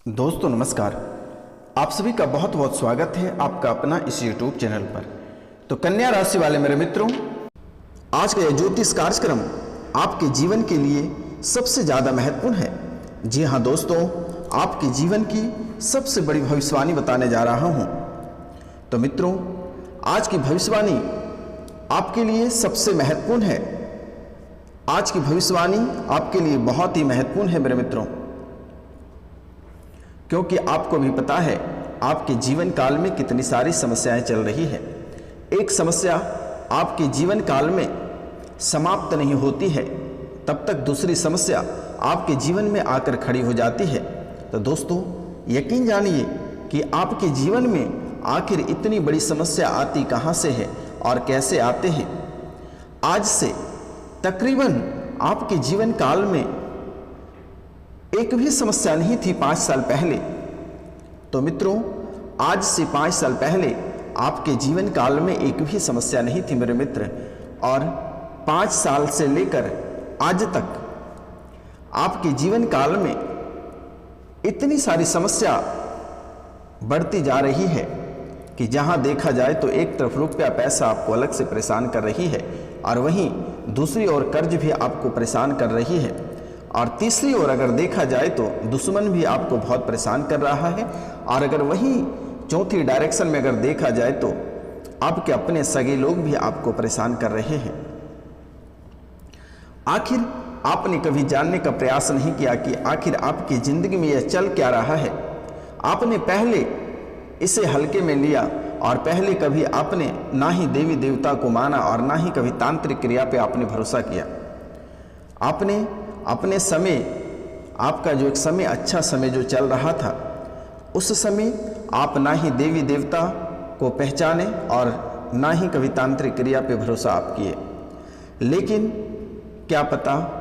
दोस्तों नमस्कार। आप सभी का बहुत बहुत स्वागत है आपका अपना इस YouTube चैनल पर। तो कन्या राशि वाले मेरे मित्रों, आज का यह ज्योतिष कार्यक्रम आपके जीवन के लिए सबसे ज़्यादा महत्वपूर्ण है। जी हाँ दोस्तों, आपके जीवन की सबसे बड़ी भविष्यवाणी बताने जा रहा हूँ। तो मित्रों, आज की भविष्यवाणी आपके लिए सबसे महत्वपूर्ण है। आज की भविष्यवाणी आपके लिए बहुत ही महत्वपूर्ण है मेरे मित्रों, क्योंकि आपको भी पता है आपके जीवन काल में कितनी सारी समस्याएं चल रही है। एक समस्या आपके जीवन काल में समाप्त नहीं होती है, तब तक दूसरी समस्या आपके जीवन में आकर खड़ी हो जाती है। तो दोस्तों, यकीन जानिए कि आपके जीवन में आखिर इतनी बड़ी समस्या आती कहां से है और कैसे आते हैं। आज से तकरीबन आपके जीवन काल में एक भी समस्या नहीं थी 5 साल पहले। तो मित्रों, आज से 5 साल पहले आपके जीवन काल में एक भी समस्या नहीं थी मेरे मित्र, और 5 साल से लेकर आज तक आपके जीवन काल में इतनी सारी समस्या बढ़ती जा रही है कि जहां देखा जाए तो एक तरफ रुपया पैसा आपको अलग से परेशान कर रही है, और वहीं दूसरी ओर कर्ज भी आपको परेशान कर रही है, और तीसरी ओर अगर देखा जाए तो दुश्मन भी आपको बहुत परेशान कर रहा है, और अगर वहीं चौथी डायरेक्शन में अगर देखा जाए तो आपके अपने सगे लोग भी आपको परेशान कर रहे हैं। आखिर आपने कभी जानने का प्रयास नहीं किया कि आखिर आपकी जिंदगी में यह चल क्या रहा है। आपने पहले इसे हल्के में लिया, और पहले कभी आपने ना ही देवी देवता को माना और ना ही कभी तांत्रिक क्रिया पे आपने भरोसा किया। आपने अपने समय, आपका जो एक समय अच्छा समय जो चल रहा था, उस समय आप ना ही देवी देवता को पहचाने और ना ही कभी तांत्रिक क्रिया पे भरोसा आप किए। लेकिन क्या पता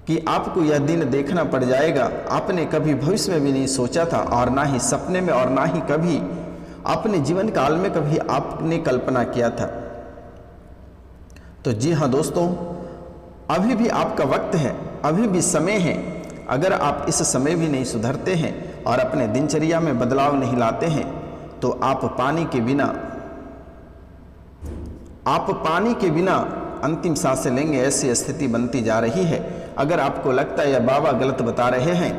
कि आपको यह दिन देखना पड़ जाएगा। आपने कभी भविष्य में भी नहीं सोचा था, और ना ही सपने में, और ना ही कभी अपने जीवन काल में कभी आपने कल्पना किया था। तो जी हाँ दोस्तों, अभी भी आपका वक्त है, अभी भी समय है। अगर आप इस समय भी नहीं सुधरते हैं और अपने दिनचर्या में बदलाव नहीं लाते हैं, तो आप पानी के बिना अंतिम सांसें लेंगे, ऐसी स्थिति बनती जा रही है। अगर आपको लगता है या बाबा गलत बता रहे हैं,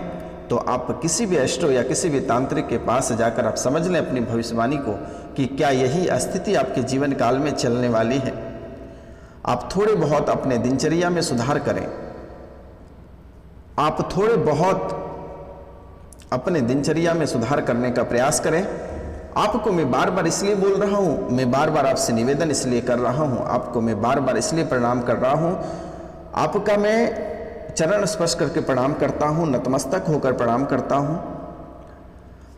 तो आप किसी भी एस्ट्रो या किसी भी तांत्रिक के पास जाकर आप समझ लें अपनी भविष्यवाणी को कि क्या यही स्थिति आपके जीवन काल में चलने वाली है। आप थोड़े बहुत अपने दिनचर्या में सुधार करें। आप थोड़े बहुत अपने दिनचर्या में सुधार करने का प्रयास करें। आपको मैं बार बार इसलिए बोल रहा हूँ, मैं बार बार आपसे निवेदन इसलिए कर रहा हूँ, आपको मैं बार बार इसलिए प्रणाम कर रहा हूँ। आपका मैं चरण स्पर्श करके प्रणाम करता हूँ, नतमस्तक होकर प्रणाम करता हूँ।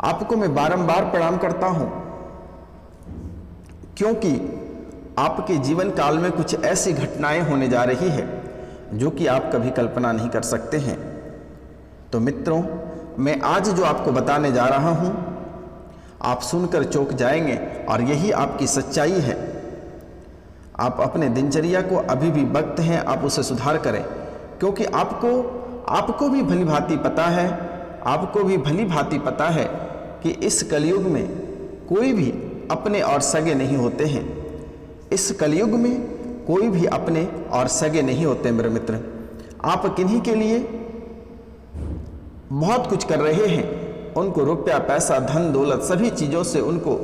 आपको मैं बारंबार प्रणाम करता हूँ, क्योंकि आपके जीवन काल में कुछ ऐसी घटनाएं होने जा रही है जो कि आप कभी कल्पना नहीं कर सकते हैं। तो मित्रों, मैं आज जो आपको बताने जा रहा हूं, आप सुनकर चौंक जाएंगे, और यही आपकी सच्चाई है। आप अपने दिनचर्या को अभी भी वक्त है, आप उसे सुधार करें, क्योंकि आपको भी भली भांति पता है कि इस कलयुग में कोई भी अपने और सगे नहीं होते हैं। इस कलयुग में कोई भी अपने और सगे नहीं होते मेरे मित्र। आप किन्हीं के लिए बहुत कुछ कर रहे हैं, उनको रुपया पैसा धन दौलत सभी चीज़ों से उनको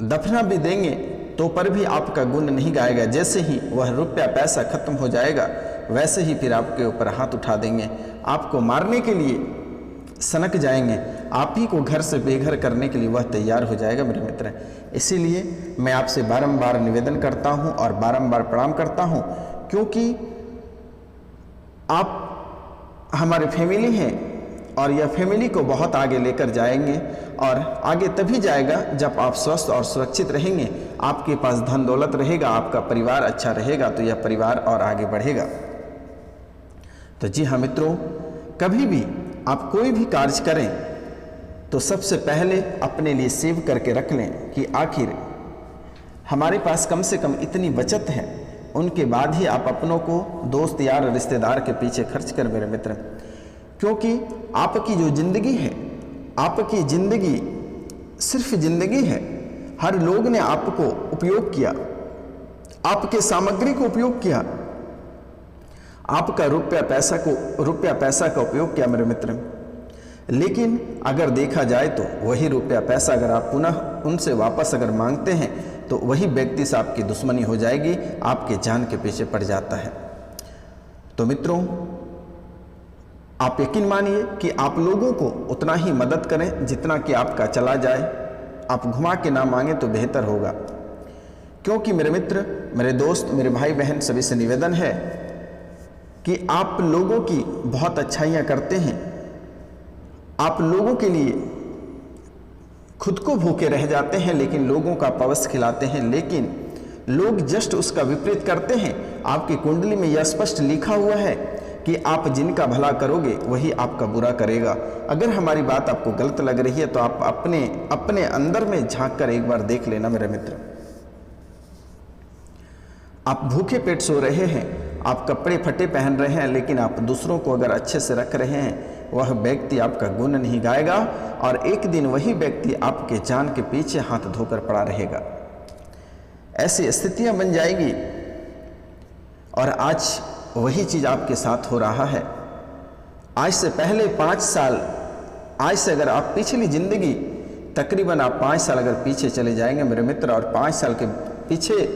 दफना भी देंगे तो पर भी आपका गुण नहीं गाएगा। जैसे ही वह रुपया पैसा खत्म हो जाएगा, वैसे ही फिर आपके ऊपर हाथ उठा देंगे, आपको मारने के लिए सनक जाएंगे, आप ही को घर से बेघर करने के लिए वह तैयार हो जाएगा मेरे मित्र। इसीलिए मैं आपसे बारंबार निवेदन करता हूं और बारंबार प्रणाम करता हूं, क्योंकि आप हमारे फैमिली हैं, और यह फैमिली को बहुत आगे लेकर जाएंगे, और आगे तभी जाएगा जब आप स्वस्थ और सुरक्षित रहेंगे, आपके पास धन दौलत रहेगा, आपका परिवार अच्छा रहेगा, तो यह परिवार और आगे बढ़ेगा। तो जी हाँ मित्रों, कभी भी आप कोई भी कार्य करें तो सबसे पहले अपने लिए सेव करके रख लें कि आखिर हमारे पास कम से कम इतनी बचत है, उनके बाद ही आप अपनों को दोस्त यार रिश्तेदार के पीछे खर्च कर मेरे मित्र। क्योंकि आपकी जो जिंदगी है, आपकी जिंदगी सिर्फ जिंदगी है। हर लोग ने आपको उपयोग किया, आपके सामग्री को उपयोग किया, आपका रुपया पैसा का उपयोग किया मेरे मित्र। लेकिन अगर देखा जाए तो वही रुपया पैसा अगर आप पुनः उनसे वापस अगर मांगते हैं तो वही व्यक्ति से आपकी दुश्मनी हो जाएगी, आपके जान के पीछे पड़ जाता है। तो मित्रों, आप यकीन मानिए कि आप लोगों को उतना ही मदद करें जितना कि आपका चला जाए। आप घुमा के ना मांगे तो बेहतर होगा, क्योंकि मेरे मित्र, मेरे दोस्त, मेरे भाई बहन सभी से निवेदन है कि आप लोगों की बहुत अच्छाइयाँ करते हैं, आप लोगों के लिए खुद को भूखे रह जाते हैं लेकिन लोगों का पवस खिलाते हैं, लेकिन लोग जस्ट उसका विपरीत करते हैं। आपकी कुंडली में यह स्पष्ट लिखा हुआ है कि आप जिनका भला करोगे वही आपका बुरा करेगा। अगर हमारी बात आपको गलत लग रही है तो आप अपने अंदर में झांक कर एक बार देख लेना मेरे मित्र। आप भूखे पेट सो रहे हैं, आप कपड़े फटे पहन रहे हैं, लेकिन आप दूसरों को अगर अच्छे से रख रहे हैं, वह व्यक्ति आपका गुण नहीं गाएगा और एक दिन वही व्यक्ति आपके जान के पीछे हाथ धोकर पड़ा रहेगा। ऐसी स्थितियां बन जाएगी और आज वही चीज आपके साथ हो रहा है। आज से पहले 5 साल, आज से अगर आप पिछली जिंदगी तकरीबन आप 5 साल अगर पीछे चले जाएंगे मेरे मित्र, और 5 साल के पीछे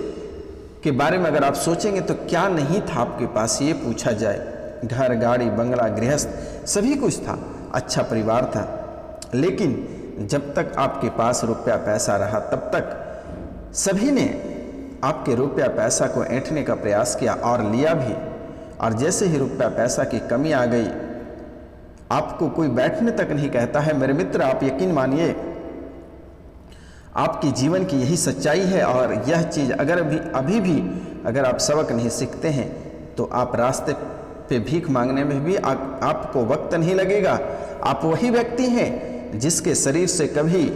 के बारे में अगर आप सोचेंगे तो क्या नहीं था आपके पास, ये पूछा जाए। घर, गाड़ी, बंगला, गृहस्थ सभी कुछ था, अच्छा परिवार था, लेकिन जब तक आपके पास रुपया पैसा रहा तब तक सभी ने आपके रुपया पैसा को ऐंठने का प्रयास किया और लिया भी। और जैसे ही रुपया पैसा की कमी आ गई, आपको कोई बैठने तक नहीं कहता है। मेरे मित्र, आप यकीन मानिए, आपकी जीवन की यही सच्चाई है और यह चीज़ अगर अभी भी अगर आप सबक नहीं सीखते हैं तो आप रास्ते पे भीख मांगने में भी आपको वक्त नहीं लगेगा। आप वही व्यक्ति हैं जिसके शरीर से कभी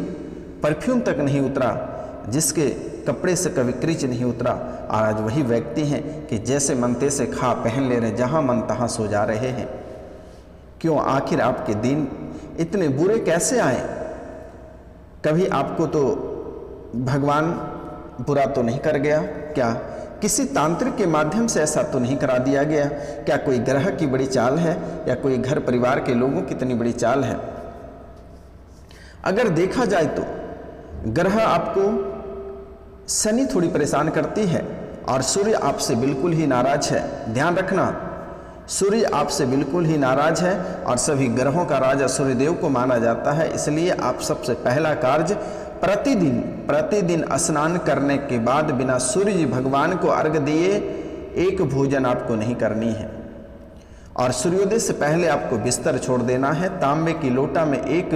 परफ्यूम तक नहीं उतरा, जिसके कपड़े से कभी क्रीच नहीं उतरा, और आज वही व्यक्ति हैं कि जैसे मन तैसे खा पहन ले रहे, जहाँ मन तहाँ सो जा रहे हैं। क्यों? आखिर आपके दिन इतने बुरे कैसे आए? कभी आपको तो भगवान बुरा तो नहीं कर गया क्या? किसी तांत्रिक के माध्यम से ऐसा तो नहीं करा दिया गया क्या? कोई ग्रह की बड़ी चाल है या कोई घर परिवार के लोगों की इतनी बड़ी चाल है? अगर देखा जाए तो ग्रह आपको शनि थोड़ी परेशान करती है और सूर्य आपसे बिल्कुल ही नाराज है। ध्यान रखना, सूर्य आपसे बिल्कुल ही नाराज है और सभी ग्रहों का राजा सूर्यदेव को माना जाता है। इसलिए आप सबसे पहला कार्य प्रतिदिन स्नान करने के बाद बिना सूर्य भगवान को अर्घ दिए एक भोजन आपको नहीं करनी है। और सूर्योदय से पहले आपको बिस्तर छोड़ देना है। तांबे की लोटा में एक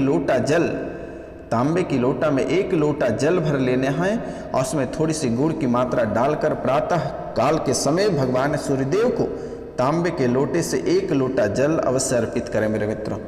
लोटा जल भर लेने हैं और उसमें थोड़ी सी गुड़ की मात्रा डालकर प्रातः काल के समय भगवान सूर्यदेव को तांबे के लोटे से 1 लोटा जल अवश्य अर्पित करें मेरे मित्रों।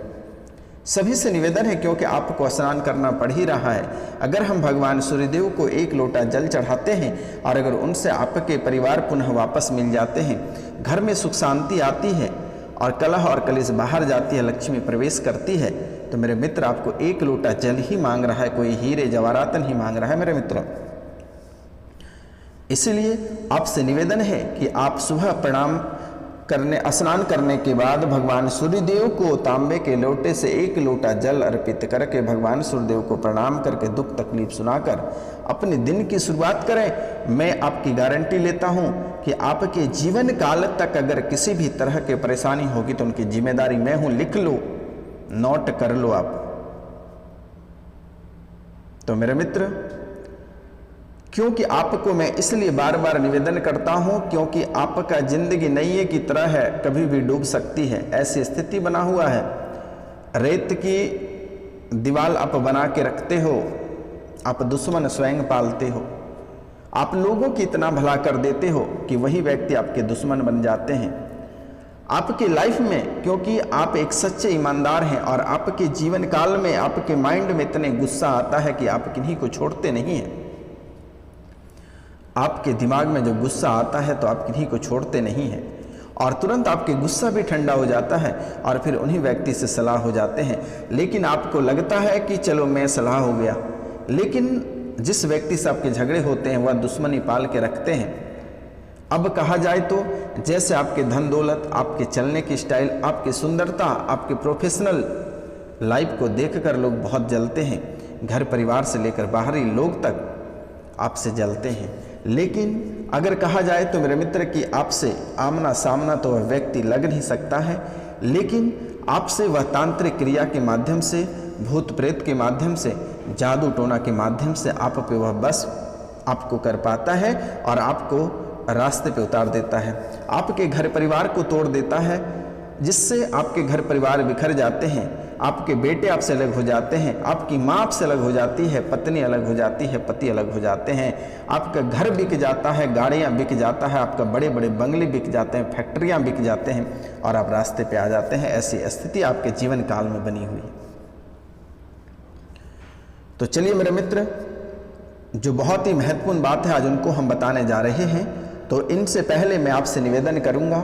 सभी से निवेदन है, क्योंकि आपको स्नान करना पड़ ही रहा है। अगर हम भगवान सूर्यदेव को 1 लोटा जल चढ़ाते हैं और अगर उनसे आपके परिवार पुनः वापस मिल जाते हैं, घर में सुख शांति आती है और कलह और कलेश बाहर जाती है, लक्ष्मी प्रवेश करती है, तो मेरे मित्र आपको 1 लोटा जल ही मांग रहा है, कोई हीरे जवाहरात नहीं मांग रहा है मेरे मित्रों। इसलिए आपसे निवेदन है कि आप सुबह स्नान करने के बाद भगवान सूर्यदेव को तांबे के लोटे से 1 लोटा जल अर्पित करके भगवान सूर्यदेव को प्रणाम करके दुख तकलीफ सुनाकर अपने दिन की शुरुआत करें। मैं आपकी गारंटी लेता हूं कि आपके जीवन काल तक अगर किसी भी तरह की परेशानी होगी तो उनकी जिम्मेदारी मैं हूं, लिख लो, नोट कर लो आप। तो मेरे मित्र, क्योंकि आपको मैं इसलिए बार बार निवेदन करता हूं क्योंकि आपका जिंदगी नैये की तरह है, कभी भी डूब सकती है, ऐसी स्थिति बना हुआ है। रेत की दीवार आप बना के रखते हो, आप दुश्मन स्वयं पालते हो। आप लोगों की इतना भला कर देते हो कि वही व्यक्ति आपके दुश्मन बन जाते हैं आपके लाइफ में, क्योंकि आप एक सच्चे ईमानदार हैं और आपके जीवन काल में आपके माइंड में इतने गुस्सा आता है कि आप किन्हीं को छोड़ते नहीं हैं। आपके दिमाग में जब गुस्सा आता है तो आप किन्हीं को छोड़ते नहीं हैं और तुरंत आपके गुस्सा भी ठंडा हो जाता है और फिर उन्हीं व्यक्ति से सलाह हो जाते हैं। लेकिन आपको लगता है कि चलो मैं सलाह हो गया, लेकिन जिस व्यक्ति से आपके झगड़े होते हैं वह दुश्मनी पाल के रखते हैं। अब कहा जाए तो जैसे आपके धन दौलत, आपके चलने की स्टाइल, आपकी सुंदरता, आपके प्रोफेशनल लाइफ को देखकर लोग बहुत जलते हैं। घर परिवार से लेकर बाहरी लोग तक आपसे जलते हैं। लेकिन अगर कहा जाए तो मेरे मित्र कि आपसे आमना सामना तो वह व्यक्ति लग नहीं सकता है, लेकिन आपसे वह तांत्रिक क्रिया के माध्यम से, भूत प्रेत के माध्यम से, जादू टोना के माध्यम से आप पे वह बस आपको कर पाता है और आपको रास्ते पे उतार देता है, आपके घर परिवार को तोड़ देता है, जिससे आपके घर परिवार बिखर जाते हैं, आपके बेटे आपसे अलग हो जाते हैं, आपकी माँ आपसे अलग हो जाती है, पत्नी अलग हो जाती है, पति अलग हो जाते हैं, आपका घर बिक जाता है, गाड़ियाँ बिक जाता है, आपका बड़े बड़े बंगले बिक जाते हैं, फैक्ट्रियाँ बिक जाते हैं और आप रास्ते पे आ जाते हैं। ऐसी स्थिति आपके जीवन काल में बनी हुई है। तो चलिए मेरे मित्र, जो बहुत ही महत्वपूर्ण बात है आज उनको हम बताने जा रहे हैं। तो इनसे पहले मैं आपसे निवेदन करूंगा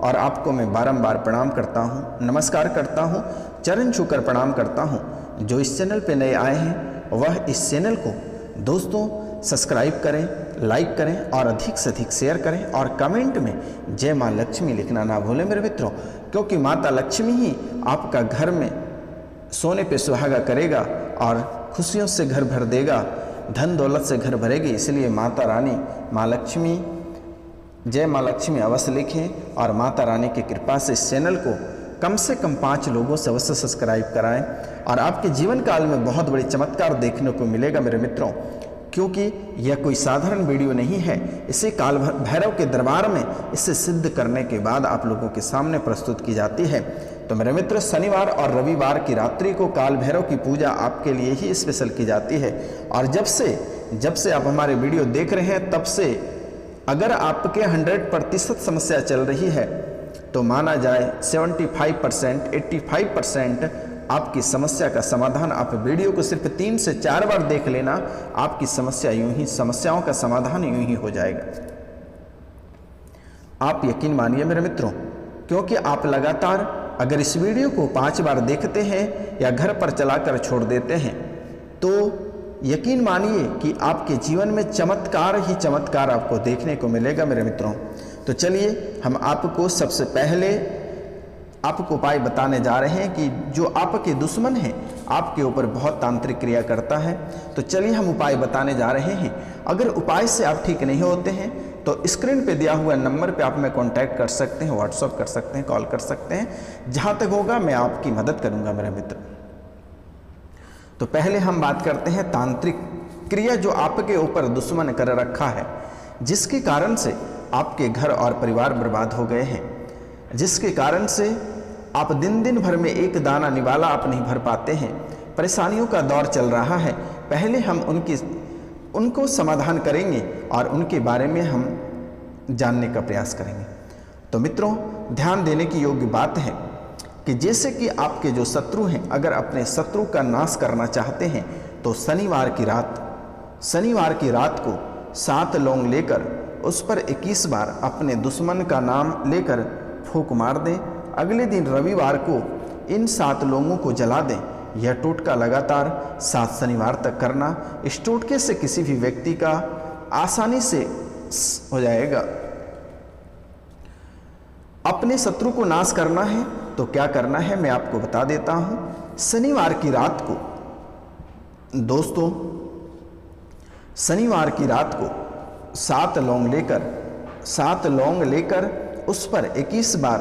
और आपको मैं बारंबार प्रणाम करता हूं, नमस्कार करता हूं, चरण छूकर प्रणाम करता हूं। जो इस चैनल पे नए आए हैं वह इस चैनल को दोस्तों सब्सक्राइब करें, लाइक करें और अधिक से अधिक शेयर करें और कमेंट में जय माँ लक्ष्मी लिखना ना भूलें मेरे मित्रों, क्योंकि माता लक्ष्मी ही आपका घर में सोने पे सुहागा करेगा और खुशियों से घर भर देगा, धन दौलत से घर भरेगी। इसलिए माता रानी, माँ लक्ष्मी, जय माँ लक्ष्मी अवश्य लिखें और माता रानी की कृपा से इस चैनल को कम से कम 5 लोगों से अवश्य सब्सक्राइब कराएं और आपके जीवन काल में बहुत बड़े चमत्कार देखने को मिलेगा मेरे मित्रों, क्योंकि यह कोई साधारण वीडियो नहीं है। इसे काल भैरव के दरबार में इसे सिद्ध करने के बाद आप लोगों के सामने प्रस्तुत की जाती है। तो मेरे मित्र, शनिवार और रविवार की रात्रि को काल भैरव की पूजा आपके लिए ही स्पेशल की जाती है। और जब से आप हमारे वीडियो देख रहे हैं तब से अगर आपके 100% समस्या चल रही है तो माना जाए 75%, 85% आपकी समस्या का समाधान, आप वीडियो को सिर्फ 3 से 4 बार देख लेना, आपकी समस्याओं का समाधान यूं ही हो जाएगा। आप यकीन मानिए मेरे मित्रों, क्योंकि आप लगातार अगर इस वीडियो को 5 बार देखते हैं या घर पर चलाकर छोड़ देते हैं तो यकीन मानिए कि आपके जीवन में चमत्कार ही चमत्कार आपको देखने को मिलेगा मेरे मित्रों। तो चलिए हम आपको सबसे पहले आपको उपाय बताने जा रहे हैं कि जो आपके दुश्मन हैं, आपके ऊपर बहुत तांत्रिक क्रिया करता है। तो चलिए हम उपाय बताने जा रहे हैं। अगर उपाय से आप ठीक नहीं होते हैं तो स्क्रीन पे दिया हुआ नंबर पे आप में कांटेक्ट कर सकते हैं, व्हाट्सअप कर सकते हैं, कॉल कर सकते हैं। जहाँ तक होगा मैं आपकी मदद करूँगा मेरे मित्र। तो पहले हम बात करते हैं तांत्रिक क्रिया जो आपके ऊपर दुश्मन कर रखा है, जिसके कारण से आपके घर और परिवार बर्बाद हो गए हैं, जिसके कारण से आप दिन भर में एक दाना निवाला आप नहीं भर पाते हैं, परेशानियों का दौर चल रहा है। पहले हम उनको समाधान करेंगे और उनके बारे में हम जानने का प्रयास करेंगे। तो मित्रों, ध्यान देने की योग्य बात है कि जैसे कि आपके जो शत्रु हैं, अगर अपने शत्रु का नाश करना चाहते हैं तो शनिवार की रात को 7 लौंग लेकर उस पर 21 बार अपने दुश्मन का नाम लेकर फूंक मार दें। अगले दिन रविवार को इन 7 लौंगों को जला दें। यह टोटका लगातार 7 शनिवार तक करना। इस टोटके से किसी भी व्यक्ति का आसानी से हो जाएगा। अपने शत्रु को नाश करना है तो क्या करना है मैं आपको बता देता हूं। शनिवार की रात को दोस्तों, शनिवार की रात को 7 लौंग लेकर उस पर 21 बार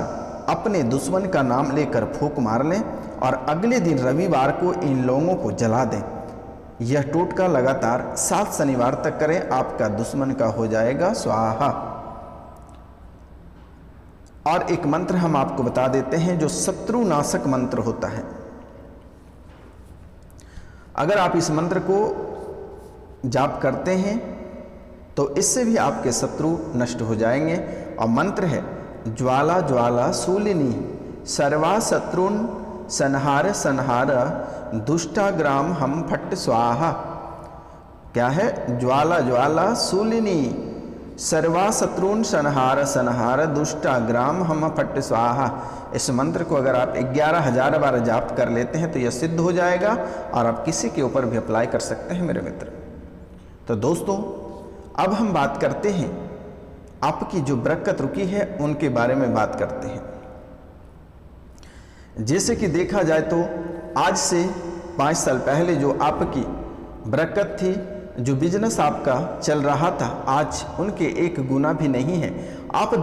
अपने दुश्मन का नाम लेकर फूंक मार लें और अगले दिन रविवार को इन लौंगों को जला दें। यह टोटका लगातार 7 शनिवार तक करें, आपका दुश्मन का हो जाएगा स्वाहा। और एक मंत्र हम आपको बता देते हैं जो शत्रु नाशक मंत्र होता है। अगर आप इस मंत्र को जाप करते हैं तो इससे भी आपके शत्रु नष्ट हो जाएंगे। और मंत्र है ज्वाला ज्वाला शूलिनी सर्वा शत्रुन संहार संहार दुष्टाग्राम हम फट स्वाहा। क्या है? ज्वाला ज्वाला शूलिनी सर्वा शत्रुन संहार संहार दुष्टाग्राम हम फट स्वाहा। इस मंत्र को अगर आप 11,000 बार जाप कर लेते हैं तो यह सिद्ध हो जाएगा और आप किसी के ऊपर भी अप्लाई कर सकते हैं मेरे मित्र। तो दोस्तों अब हम बात करते हैं आपकी जो बरकत रुकी है उनके बारे में बात करते हैं। जैसे कि देखा जाए तो आज से 5 साल पहले जो आपकी बरकत थी, जो बिजनेस आपका चल रहा था, आज उनके 1 गुना भी नहीं है। आप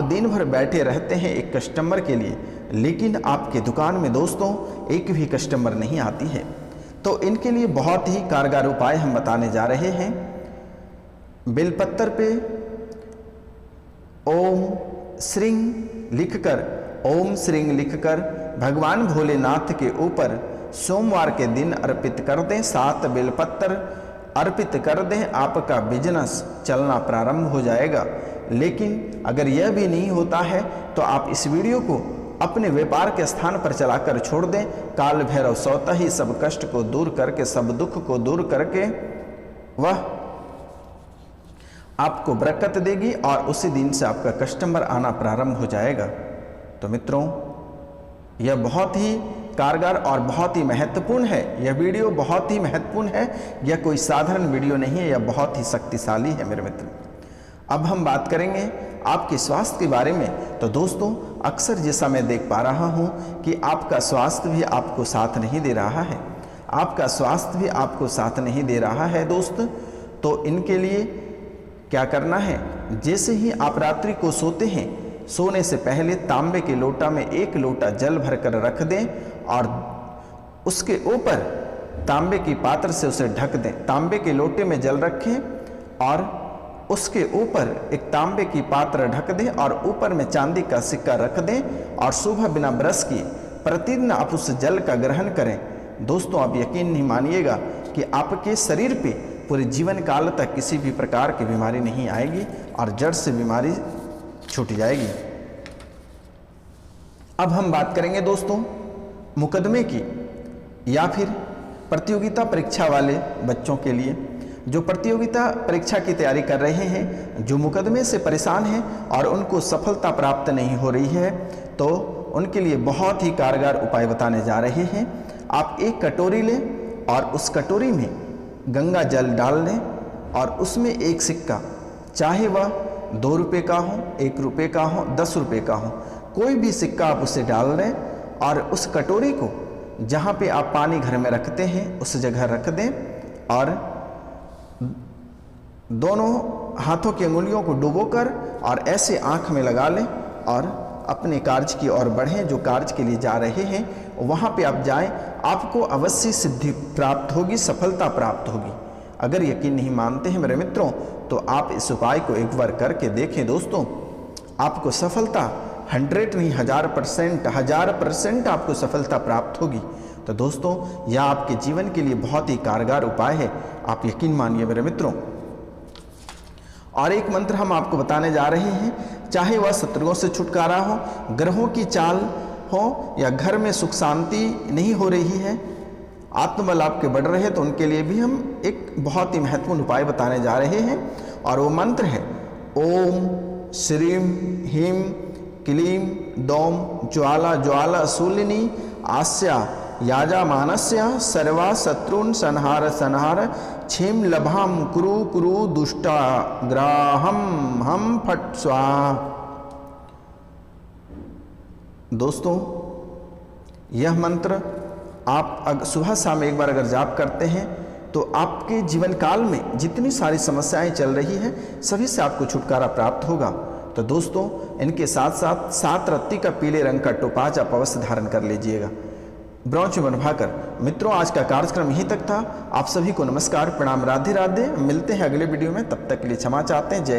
दिन भर बैठे रहते हैं एक कस्टमर के लिए, लेकिन आपके दुकान में दोस्तों एक भी कस्टमर नहीं आती है। तो इनके लिए बहुत ही कारगर उपाय हम बताने जा रहे हैं। बेलपत्तर पे ओम श्रींग लिखकर भगवान भोलेनाथ के ऊपर सोमवार के दिन अर्पित कर दें। 7 बेलपत्तर अर्पित कर दें, आपका बिजनेस चलना प्रारंभ हो जाएगा। लेकिन अगर यह भी नहीं होता है तो आप इस वीडियो को अपने व्यापार के स्थान पर चलाकर छोड़ दें। काल भैरव स्वतः ही सब कष्ट को दूर करके, सब दुख को दूर करके वह आपको बरकत देगी और उसी दिन से आपका कस्टमर आना प्रारंभ हो जाएगा। तो मित्रों यह बहुत ही कारगर और बहुत ही महत्वपूर्ण है। यह वीडियो बहुत ही महत्वपूर्ण है, यह कोई साधारण वीडियो नहीं है, यह बहुत ही शक्तिशाली है मेरे मित्र। अब हम बात करेंगे आपके स्वास्थ्य के बारे में। तो दोस्तों अक्सर जैसा मैं देख पा रहा हूं कि आपका स्वास्थ्य भी आपको साथ नहीं दे रहा है, आपका स्वास्थ्य भी आपको साथ नहीं दे रहा है दोस्त। तो इनके लिए क्या करना है, जैसे ही आप रात्रि को सोते हैं, सोने से पहले तांबे के लोटा में 1 लोटा जल भरकर रख दें और उसके ऊपर तांबे की पात्र से उसे ढक दें। तांबे के लोटे में जल रखें और उसके ऊपर एक तांबे की पात्र ढक दें और ऊपर में चांदी का सिक्का रख दें और सुबह बिना ब्रश किए प्रतिदिन आप उस जल का ग्रहण करें। दोस्तों आप यकीन नहीं मानिएगा कि आपके शरीर पे पूरे जीवन काल तक किसी भी प्रकार की बीमारी नहीं आएगी और जड़ से बीमारी छूट जाएगी। अब हम बात करेंगे दोस्तों मुकदमे की या फिर प्रतियोगिता परीक्षा वाले बच्चों के लिए, जो प्रतियोगिता परीक्षा की तैयारी कर रहे हैं, जो मुकदमे से परेशान हैं और उनको सफलता प्राप्त नहीं हो रही है, तो उनके लिए बहुत ही कारगर उपाय बताने जा रहे हैं। आप 1 कटोरी लें और उस कटोरी में गंगा जल डाल लें और उसमें 1 सिक्का, चाहे वह 2 रुपये का हो, 1 रुपये का हो, 10 रुपये का हो, कोई भी सिक्का आप उसे डाल दें और उस कटोरी को जहाँ पे आप पानी घर में रखते हैं उस जगह रख दें और दोनों हाथों की अंगुलियों को डुबोकर और ऐसे आँख में लगा लें और अपने कार्य की ओर बढ़ें। जो कार्य के लिए जा रहे हैं वहाँ पे आप जाएं, आपको अवश्य सिद्धि प्राप्त होगी, सफलता प्राप्त होगी। अगर यकीन नहीं मानते हैं मेरे मित्रों तो आप इस उपाय को एक बार करके देखें दोस्तों, आपको सफलता 100 नहीं 1000% आपको सफलता प्राप्त होगी। तो दोस्तों यह आपके जीवन के लिए बहुत ही कारगर उपाय है, आप यकीन मानिए मेरे मित्रों। और एक मंत्र हम आपको बताने जा रहे हैं, चाहे वह शत्रुओं से छुटकारा हो, ग्रहों की चाल हो या घर में सुख शांति नहीं हो रही है, आत्मबल आपके बढ़ रहे हैं, तो उनके लिए भी हम एक बहुत ही महत्वपूर्ण उपाय बताने जा रहे हैं। और वो मंत्र है ओम श्रीम ह्रीम क्लीम दौम ज्वाला ज्वाला शूलिनी आस्या याजामानस्य सर्वा शत्रुन संहार संहार क्षेम लभाम कुरु कुरु दुष्टाग्राहम हम फट स्वाहा। दोस्तों यह मंत्र आप सुबह शाम एक बार अगर जाप करते हैं तो आपके जीवन काल में जितनी सारी समस्याएं चल रही हैं सभी से आपको छुटकारा प्राप्त होगा। तो दोस्तों इनके साथ साथ 7 रत्ती का पीले रंग का टोपाज आप अवश्य धारण कर लीजिएगा ब्रौच में बनवाकर। मित्रों आज का कार्यक्रम यहीं तक था। आप सभी को नमस्कार, प्रणाम, राधे राधे। मिलते हैं अगले वीडियो में, तब तक के लिए क्षमा चाहते हैं। जय